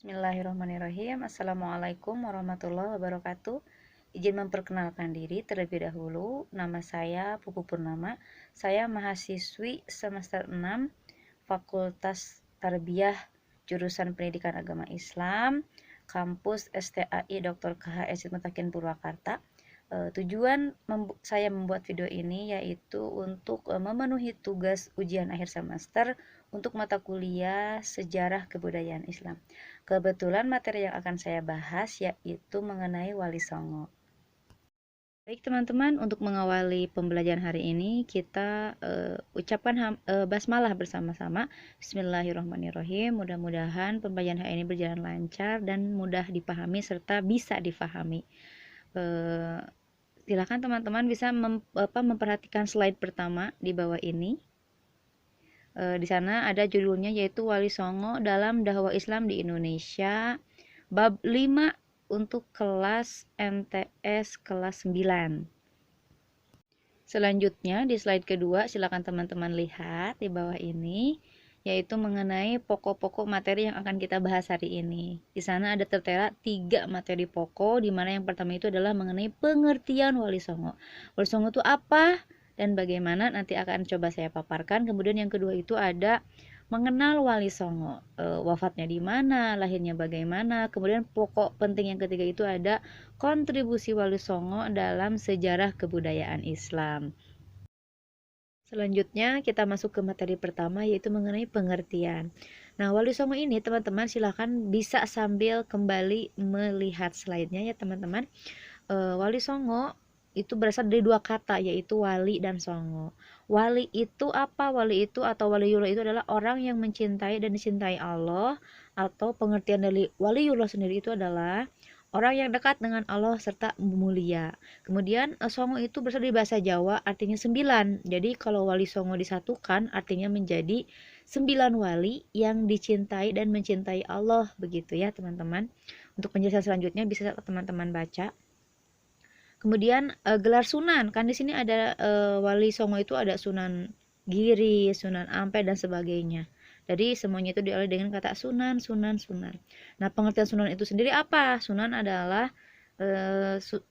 Bismillahirrahmanirrahim. Assalamualaikum warahmatullahi wabarakatuh. Izin memperkenalkan diri terlebih dahulu. Nama saya Pupu Purnama. Saya mahasiswi semester 6 Fakultas Tarbiyah jurusan Pendidikan Agama Islam, kampus STAI Dr. KHS Mutakin Purwakarta. Tujuan saya membuat video ini yaitu untuk memenuhi tugas ujian akhir semester untuk mata kuliah Sejarah Kebudayaan Islam. Kebetulan materi yang akan saya bahas yaitu mengenai Wali Songo. Baik teman-teman, untuk mengawali pembelajaran hari ini kita ucapkan basmalah bersama-sama. Bismillahirrahmanirrahim. Mudah-mudahan pembelajaran hari ini berjalan lancar dan mudah dipahami serta bisa difahami. Silakan teman-teman bisa memperhatikan slide pertama di bawah ini. Di sana ada judulnya yaitu Wali Songo dalam Dakwah Islam di Indonesia, bab 5 untuk kelas MTS kelas 9. Selanjutnya di slide kedua silakan teman-teman lihat di bawah ini, yaitu mengenai pokok-pokok materi yang akan kita bahas hari ini. Di sana ada tertera 3 materi pokok, di mana yang pertama itu adalah mengenai pengertian Wali Songo. Wali Songo itu apa dan bagaimana, nanti akan coba saya paparkan. Kemudian yang kedua itu ada mengenal Wali Songo, wafatnya di mana, lahirnya bagaimana. Kemudian pokok penting yang ketiga itu ada kontribusi Wali Songo dalam sejarah kebudayaan Islam. Selanjutnya kita masuk ke materi pertama yaitu mengenai pengertian. Nah, Wali Songo ini teman-teman silahkan bisa sambil kembali melihat slide-nya ya teman-teman. Wali Songo itu berasal dari 2 kata yaitu wali dan songo. Wali itu apa? Wali itu atau waliullah itu adalah orang yang mencintai dan dicintai Allah, atau pengertian dari waliullah sendiri itu adalah orang yang dekat dengan Allah serta mulia. Kemudian songo itu berasal dari bahasa Jawa, artinya 9. Jadi kalau wali songo disatukan artinya menjadi 9 wali yang dicintai dan mencintai Allah, begitu ya teman-teman. Untuk penjelasan selanjutnya bisa teman-teman baca. Kemudian gelar sunan, kan di sini ada Wali Songo itu ada Sunan Giri, Sunan Ampel dan sebagainya. Jadi semuanya itu diawali dengan kata sunan, sunan, sunan. Nah, pengertian sunan itu sendiri apa? Sunan adalah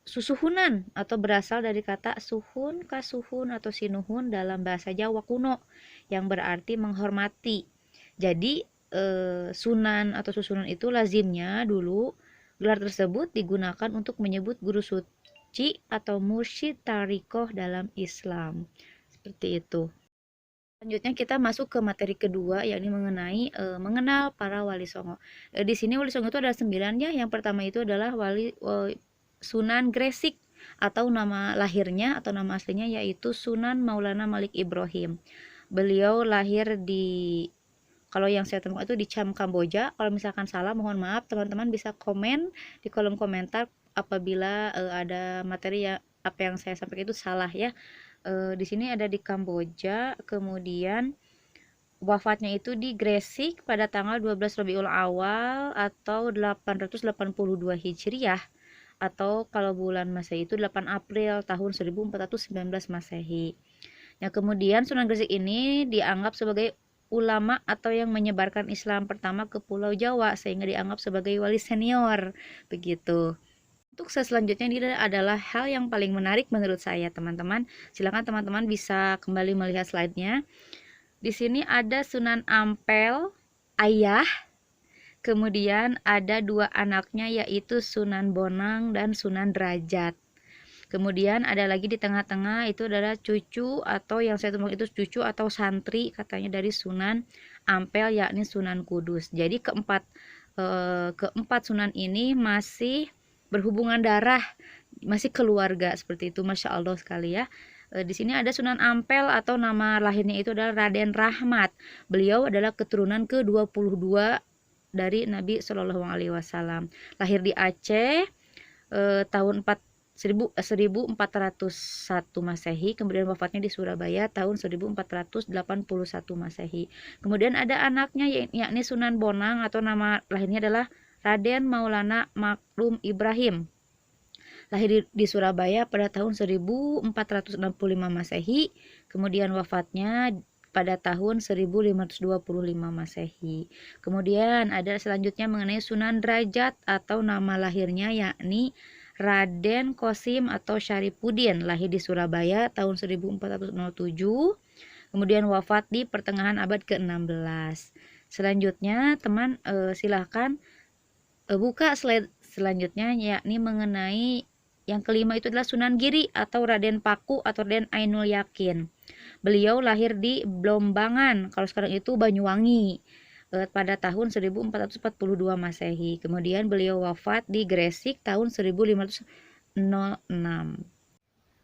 susuhunan atau berasal dari kata suhun, kasuhun atau sinuhun dalam bahasa Jawa kuno yang berarti menghormati. Jadi sunan atau susunan itu lazimnya dulu gelar tersebut digunakan untuk menyebut guru suci atau mursyid tarikoh dalam Islam. Seperti itu. Selanjutnya kita masuk ke materi kedua, yakni mengenai mengenal para Wali Songo. Di sini Wali Songo itu ada 9 ya. Yang pertama itu adalah Sunan Gresik, atau nama lahirnya atau nama aslinya yaitu Sunan Maulana Malik Ibrahim. Beliau lahir di, kalau yang saya temukan itu di Cham, Kamboja. Kalau misalkan salah mohon maaf, teman-teman bisa komen di kolom komentar apabila ada materi ya apa yang saya sampaikan itu salah ya. Di sini ada di Kamboja, kemudian wafatnya itu di Gresik pada tanggal 12 Rabiul Awal atau 882 Hijriah, atau kalau bulan Masehi itu 8 April tahun 1419 Masehi. Nah, kemudian Sunan Gresik ini dianggap sebagai ulama atau yang menyebarkan Islam pertama ke Pulau Jawa, sehingga dianggap sebagai wali senior begitu. Untuk selanjutnya ini adalah hal yang paling menarik menurut saya teman-teman. Silakan teman-teman bisa kembali melihat slide-nya. Di sini ada Sunan Ampel ayah, kemudian ada 2 anaknya yaitu Sunan Bonang dan Sunan Derajat. Kemudian ada lagi di tengah-tengah itu adalah cucu, atau yang saya temukan itu cucu atau santri katanya dari Sunan Ampel, yakni Sunan Kudus. Jadi keempat Sunan ini masih berhubungan darah, masih keluarga seperti itu. Masya Allah sekali ya. Di sini ada Sunan Ampel atau nama lahirnya itu adalah Raden Rahmat. Beliau adalah keturunan ke-22 dari Nabi Shallallahu Alaihi Wasallam. Lahir di Aceh tahun 1401 Masehi, kemudian wafatnya di Surabaya tahun 1481 Masehi. Kemudian ada anaknya yakni Sunan Bonang atau nama lahirnya adalah Raden Maulana Maklum Ibrahim. Lahir di Surabaya pada tahun 1465 Masehi, kemudian wafatnya pada tahun 1525 Masehi. Kemudian ada selanjutnya mengenai Sunan Derajat atau nama lahirnya yakni Raden Kosim atau Syarifuddin, lahir di Surabaya tahun 1407, kemudian wafat di pertengahan abad ke-16. Selanjutnya teman silahkan buka slide selanjutnya, yakni mengenai yang kelima itu adalah Sunan Giri atau Raden Paku atau Raden Ainul Yakin. Beliau lahir di Blombangan, kalau sekarang itu Banyuwangi, pada tahun 1442 Masehi. Kemudian beliau wafat di Gresik tahun 1506.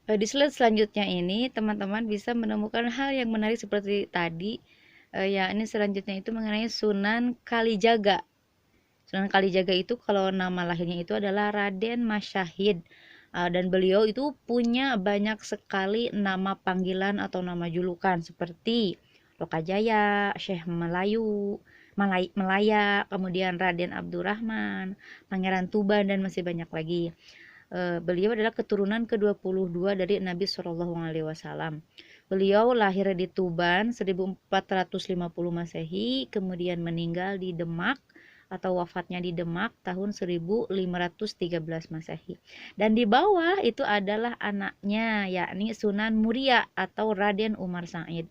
Di slide selanjutnya ini teman-teman bisa menemukan hal yang menarik seperti tadi, yakni selanjutnya itu mengenai Sunan Kalijaga. Sunan Kalijaga itu kalau nama lahirnya itu adalah Raden Masyahid, dan beliau itu punya banyak sekali nama panggilan atau nama julukan seperti Lokajaya, Syekh Melaya, kemudian Raden Abdurrahman, Pangeran Tuban, dan masih banyak lagi. Beliau adalah keturunan ke-22 dari Nabi Shallallahu Alaihi Wasallam. Beliau lahir di Tuban 1450 Masehi, kemudian meninggal di Demak atau wafatnya di Demak tahun 1513 Masehi. Dan di bawah itu adalah anaknya, yakni Sunan Muria atau Raden Umar Said.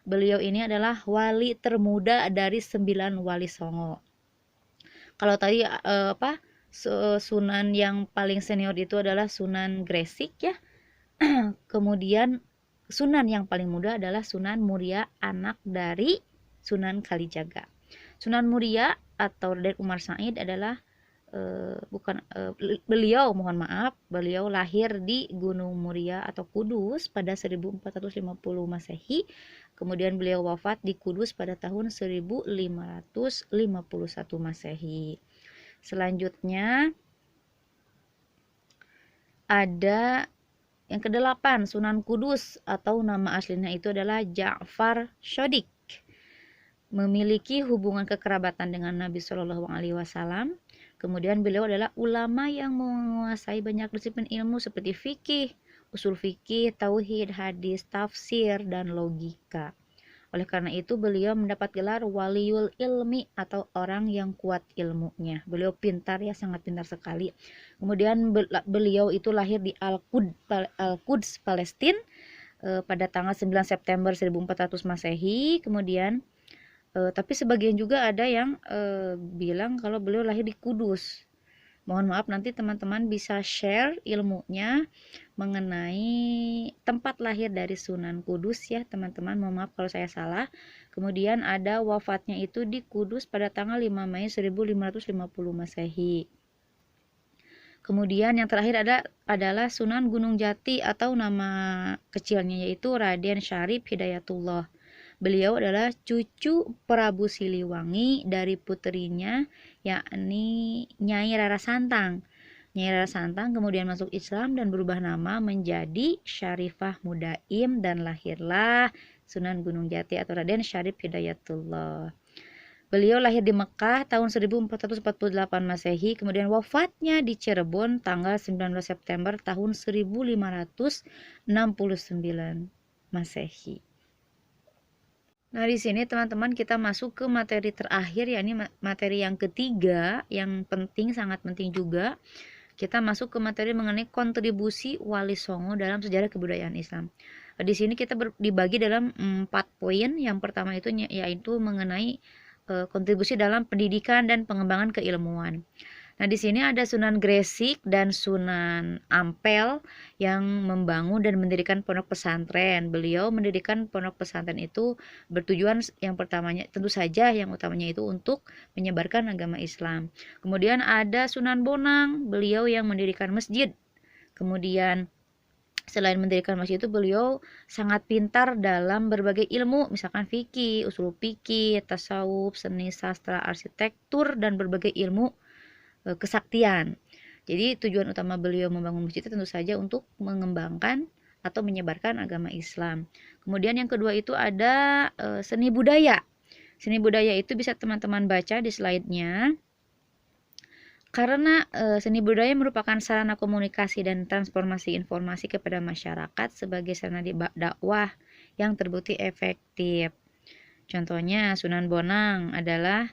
Beliau ini adalah wali termuda dari 9 wali Songo. Kalau tadi Sunan yang paling senior itu adalah Sunan Gresik ya. Kemudian Sunan yang paling muda adalah Sunan Muria, anak dari Sunan Kalijaga. Sunan Muria atau Raden Umar Said adalah beliau lahir di Gunung Muria atau Kudus pada 1450 Masehi. Kemudian beliau wafat di Kudus pada tahun 1551 Masehi. Selanjutnya ada yang ke-8, Sunan Kudus atau nama aslinya itu adalah Ja'far Shodiq. Memiliki hubungan kekerabatan dengan Nabi Shallallahu Alaihi Wasallam. Kemudian beliau adalah ulama yang menguasai banyak disiplin ilmu seperti fikih, usul fikih, tauhid, hadis, tafsir, dan logika. Oleh karena itu beliau mendapat gelar waliul ilmi atau orang yang kuat ilmunya. Beliau pintar ya, sangat pintar sekali. Kemudian beliau itu lahir di Al-Quds, Palestina pada tanggal 9 September 1400 Masehi. Kemudian tapi sebagian juga ada yang bilang kalau beliau lahir di Kudus. Mohon maaf, nanti teman-teman bisa share ilmunya mengenai tempat lahir dari Sunan Kudus ya teman-teman. Mohon maaf kalau saya salah. Kemudian ada wafatnya itu di Kudus pada tanggal 5 Mei 1550 Masehi. Kemudian yang terakhir adalah Sunan Gunung Jati atau nama kecilnya yaitu Raden Syarif Hidayatullah. Beliau adalah cucu Prabu Siliwangi dari puterinya yakni Nyai Rara Santang. Nyai Rara Santang kemudian masuk Islam dan berubah nama menjadi Syarifah Mudaim dan lahirlah Sunan Gunung Jati atau Raden Syarif Hidayatullah. Beliau lahir di Mekah tahun 1448 Masehi, kemudian wafatnya di Cirebon tanggal 19 September tahun 1569 Masehi. Nah, di sini teman-teman kita masuk ke materi terakhir, yakni materi yang ketiga yang penting, sangat penting juga. Kita masuk ke materi mengenai kontribusi Wali Songo dalam sejarah kebudayaan Islam. Di sini kita dibagi dalam 4 poin. Yang pertama itu yaitu mengenai kontribusi dalam pendidikan dan pengembangan keilmuan. Nah, di sini ada Sunan Gresik dan Sunan Ampel yang membangun dan mendirikan pondok pesantren. Beliau mendirikan pondok pesantren itu bertujuan yang pertamanya tentu saja yang utamanya itu untuk menyebarkan agama Islam. Kemudian ada Sunan Bonang, beliau yang mendirikan masjid. Kemudian selain mendirikan masjid itu beliau sangat pintar dalam berbagai ilmu, misalkan fikih, usul fikih, tasawuf, seni, sastra, arsitektur, dan berbagai ilmu kesaktian. Jadi tujuan utama beliau membangun masjid itu tentu saja untuk mengembangkan atau menyebarkan agama Islam. Kemudian yang kedua itu ada seni budaya. Seni budaya itu bisa teman-teman baca di slide-nya. Karena seni budaya merupakan sarana komunikasi dan transformasi informasi kepada masyarakat sebagai sarana dakwah yang terbukti efektif. Contohnya Sunan Bonang adalah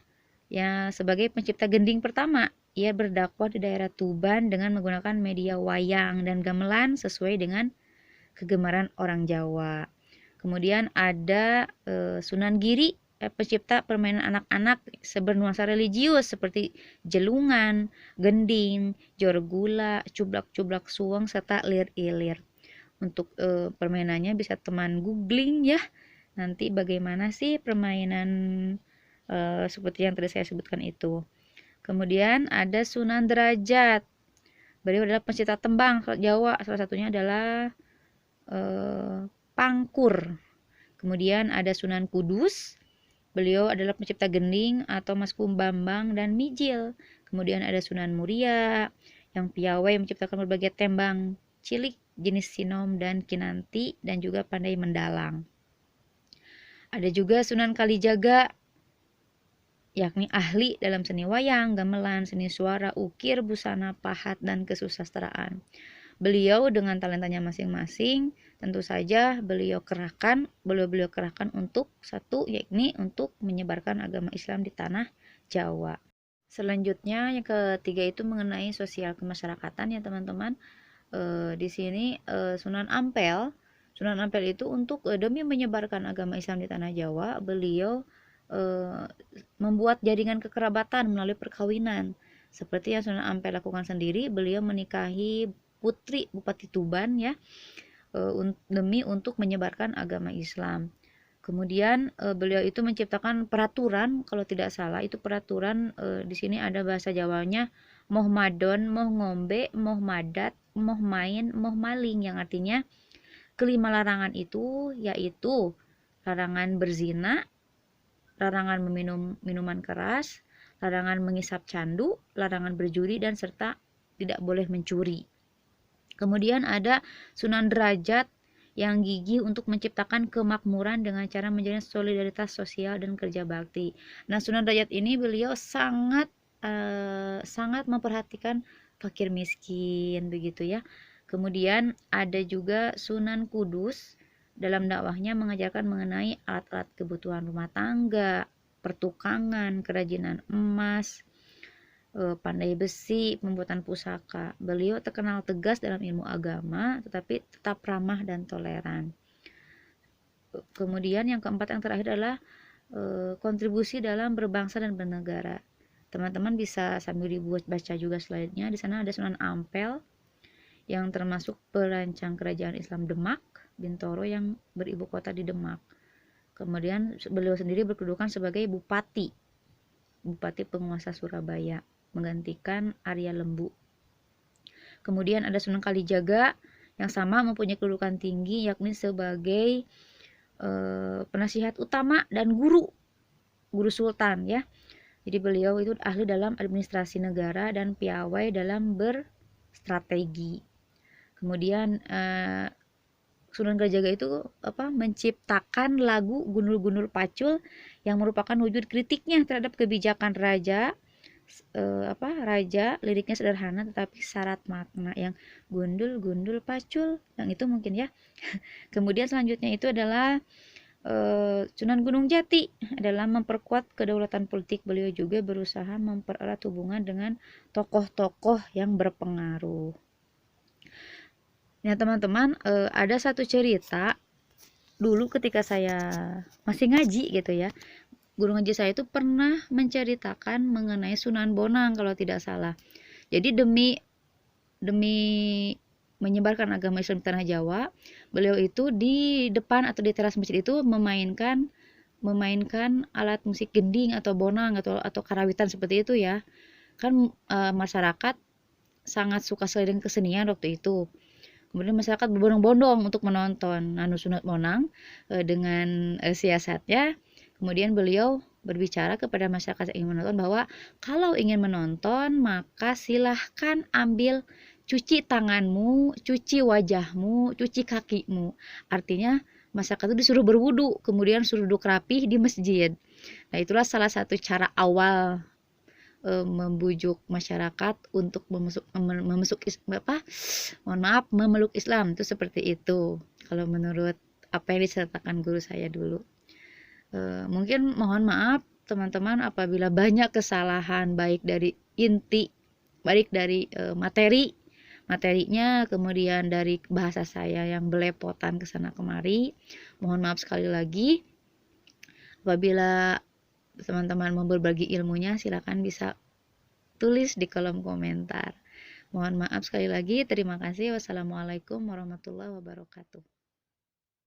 ya sebagai pencipta gending pertama. Ia berdakwah di daerah Tuban dengan menggunakan media wayang dan gamelan sesuai dengan kegemaran orang Jawa. Kemudian ada Sunan Giri, pencipta permainan anak-anak bernuansa religius seperti jelungan, gending, jorgula, cublak-cublak suweng, serta lir-ilir. Untuk permainannya bisa teman googling ya, nanti bagaimana sih permainan seperti yang tadi saya sebutkan itu. Kemudian ada Sunan Derajat. Beliau adalah pencipta tembang Jawa, salah satunya adalah Pangkur. Kemudian ada Sunan Kudus. Beliau adalah pencipta gending atau Mas Kumbambang dan Mijil. Kemudian ada Sunan Muria yang piawai menciptakan berbagai tembang cilik jenis sinom dan kinanti dan juga pandai mendalang. Ada juga Sunan Kalijaga, yakni ahli dalam seni wayang, gamelan, seni suara, ukir, busana, pahat, dan kesusastraan. Beliau dengan talentanya masing-masing, tentu saja beliau kerahkan untuk satu, yakni untuk menyebarkan agama Islam di tanah Jawa. Selanjutnya yang ketiga itu mengenai sosial kemasyarakatan ya teman-teman. Di sini Sunan Ampel itu untuk demi menyebarkan agama Islam di tanah Jawa, beliau membuat jaringan kekerabatan melalui perkawinan. Seperti yang Sunan Ampel lakukan sendiri, beliau menikahi putri Bupati Tuban ya, demi untuk menyebarkan agama Islam. Kemudian beliau itu menciptakan peraturan, kalau tidak salah itu peraturan di sini ada bahasa Jawanya moh madon, moh ngombe, moh madat, moh main, moh maling, yang artinya kelima larangan itu yaitu larangan berzina, larangan meminum minuman keras, larangan mengisap candu, larangan berjudi, dan serta tidak boleh mencuri. Kemudian ada Sunan Derajat yang gigih untuk menciptakan kemakmuran dengan cara menjalin solidaritas sosial dan kerja bakti. Nah, Sunan Derajat ini beliau sangat memperhatikan fakir miskin begitu ya. Kemudian ada juga Sunan Kudus, dalam dakwahnya mengajarkan mengenai alat-alat kebutuhan rumah tangga, pertukangan, kerajinan emas, pandai besi, pembuatan pusaka. Beliau terkenal tegas dalam ilmu agama, tetapi tetap ramah dan toleran. Kemudian yang keempat, yang terakhir adalah kontribusi dalam berbangsa dan bernegara. Teman-teman bisa sambil dibaca juga slide-nya. Di sana ada Sunan Ampel yang termasuk perancang kerajaan Islam Demak, Bintoro, yang beribu kota di Demak. Kemudian beliau sendiri berkedudukan sebagai bupati penguasa Surabaya, menggantikan Arya Lembu. Kemudian ada Sunan Kalijaga yang sama mempunyai kedudukan tinggi, yakni sebagai penasihat utama dan guru sultan ya. Jadi beliau itu ahli dalam administrasi negara dan piawai dalam berstrategi. Kemudian Sunan Kalijaga itu menciptakan lagu Gundul-Gundul Pacul yang merupakan wujud kritiknya terhadap kebijakan raja. Liriknya sederhana tetapi syarat makna, yang gundul-gundul pacul, yang itu mungkin ya. Kemudian selanjutnya itu adalah Sunan Gunung Jati, dalam memperkuat kedaulatan politik beliau juga berusaha mempererat hubungan dengan tokoh-tokoh yang berpengaruh. Nah teman-teman, ada satu cerita dulu ketika saya masih ngaji gitu ya. Guru ngaji saya itu pernah menceritakan mengenai Sunan Bonang kalau tidak salah. Jadi demi menyebarkan agama Islam di tanah Jawa, beliau itu di depan atau di teras masjid itu memainkan alat musik gending atau bonang atau karawitan seperti itu ya. Kan masyarakat sangat suka sekali dengan kesenian waktu itu. Kemudian masyarakat berbondong-bondong untuk menonton Sunan Bonang dengan siasatnya. Kemudian beliau berbicara kepada masyarakat yang ingin menonton bahwa kalau ingin menonton maka silahkan ambil, cuci tanganmu, cuci wajahmu, cuci kakimu. Artinya masyarakat itu disuruh berwudu, kemudian suruh duduk rapih di masjid. Nah itulah salah satu cara awal membujuk masyarakat untuk memeluk Islam, itu seperti itu kalau menurut apa yang diceritakan guru saya dulu. Mungkin mohon maaf teman-teman apabila banyak kesalahan baik dari materinya, kemudian dari bahasa saya yang belepotan ke sana kemari. Mohon maaf sekali lagi. Apabila teman-teman mau berbagi ilmunya, silakan bisa tulis di kolom komentar. Mohon maaf sekali lagi. Terima kasih. Wassalamualaikum warahmatullahi wabarakatuh.